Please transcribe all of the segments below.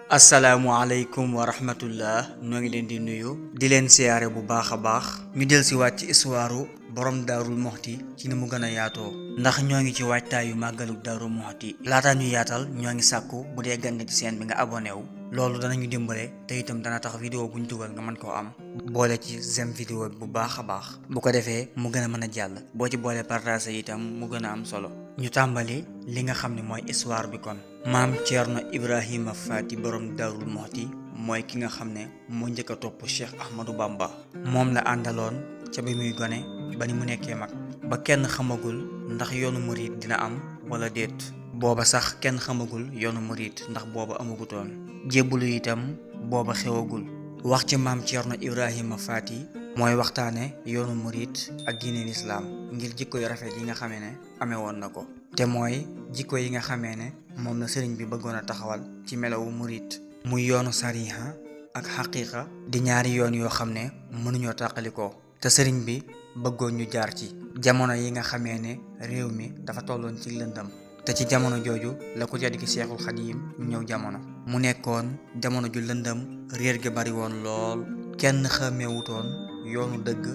asalaamualeykum wa rahmatullah ñoo ngi leen di nuyu di leen siyaare bu baax a baax ñu del si waat ci histoire borom daarul moxti ci ni mu gën a yaatoo ndax ñoo ngi ci waajtaayu màggalu daarul moxti laataa ñu yaatal ñoo ngi sàkku bu dee gan nga ci seen bi nga abonné wu loolu danañu dimbale te itam dana tax vidéo buñ dugal nga mën koo am boole ci j'aime vidéo bi bu baax a baax bu ko defee mu gën a mën a jàll boo ci boole partagé itam mu gën a am solo ñu tàmbali li nga xam ne mooy histoire bi kon maam Thierno Ibrahima Faty borom daarul moxti mooy ki nga xam ne moo njëkk a topp Cheikh Ahmadou Bamba moom la àndaloon ca bi muy gone ba ni mu nekkee mag ba kenn xamagul ndax yoonu murit dina am wala déet booba sax kenn xamagul yoonu murit ndax booba amagutoon jébbalu itam booba xewagul wax ci maam Thierno Ibrahima Faty mooy waxtaane yoonu murit ak diine lislaam ngir jikko yu rafet yi nga xamee ne amee woon na ko te mooy jikko yi nga xamee ne moom la sëriñ bi bëggoon a taxawal ci melawu murit muy yoonu sariha ak xaqiqa di ñaari yoon yoo xam ne mënuñoo tàqalikoo te sëriñ bi bëggoon ñu jaar ci jamono yi nga xamee ne réew mi dafa tolloon ci lëndam te ci jamono jooju la ko tedd ki Seexul Xadiim ñëw jamono mu nekkoon jamono ju lëndam réer gi bari woon lool kenn xàmmeewutoon yoonu dëgg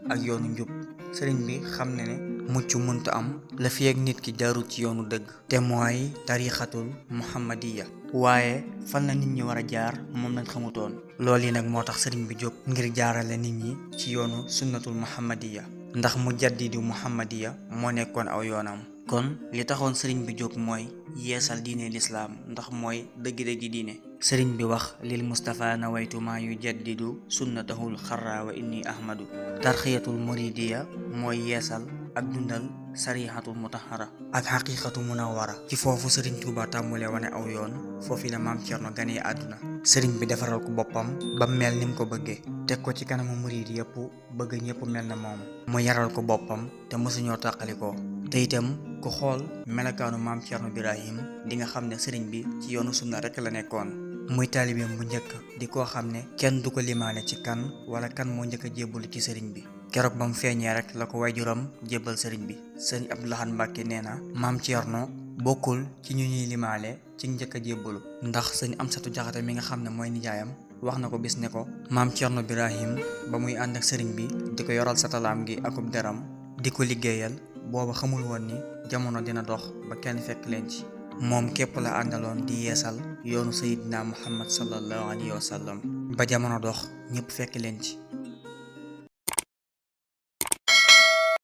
ak yoonu njub sëriñ bi xam ne mucc mënta am la fi ak nit ki jaarul ci yoonu dëgg te mooy tarixatul muhammadiya waaye fan la nit ñi war a jaar moom lañ xamutoon loolu yi nag moo tax sëriñ bi jóg ngir jaarale nit ñi ci yoonu sunnatul muhammadiya ndax mu jaddidu muhammadiya moo nekkoon aw yoonam kon li taxoon sëriñ bi jóg mooy yeesal diine lislaam ndax mooy dëggi-dëggi diine sëriñ bi wax lil Mustafa nawaytu maa yu jaddidu sunnatahul xarra wa inni ahmadu tarxiyatul muridiya mooy yeesal ak dundal sarihatul mutahara ak xaqiqatu munawara ci foofu sëriñ Tuuba tàmmulee wane aw yoon foofu la maam Cerno ganee àdduna sëriñ bi defaral ko boppam ba mel ni mu ko bëggee teg ko ci kanamu murid yëpp bëgg ñëpp mel na moom mu yaral ko boppam te mësuñoo tàqalikoo te itam ku xool melakaanu maam Cerno Birahim di nga xam ne sëriñ bi ci yoonu sunna rek la nekkoon muy taalibeem bu njëkk di koo xam ne kenn du ko limaale ci kan wala kan moo njëkk a jébbalu ci sëriñ bi keroog ba mu feeñee rek la ko waajuram jébbal sëriñ bi sëriñ Abdou Lahad Mbàkke nee na maam Thierno bokkul ci ñu ñuy limaale ci njëkk a jébbalu ndax sëñ Amsatu Jaxate mi nga xam ne mooy nijaayam wax na ko bis ne ko maam Thierno Birahim ba muy ànd ak sëriñ bi di ko yoral satalaam gi akub deram di ko liggéeyal booba xamul woon ni jamono dina dox ba kenn fekk leen ci moom képp la àndaloon di yeesal yoonu sayidina Muhammad sallallahu alayhi wa sallam ba jamono dox ñëpp fekk leen ci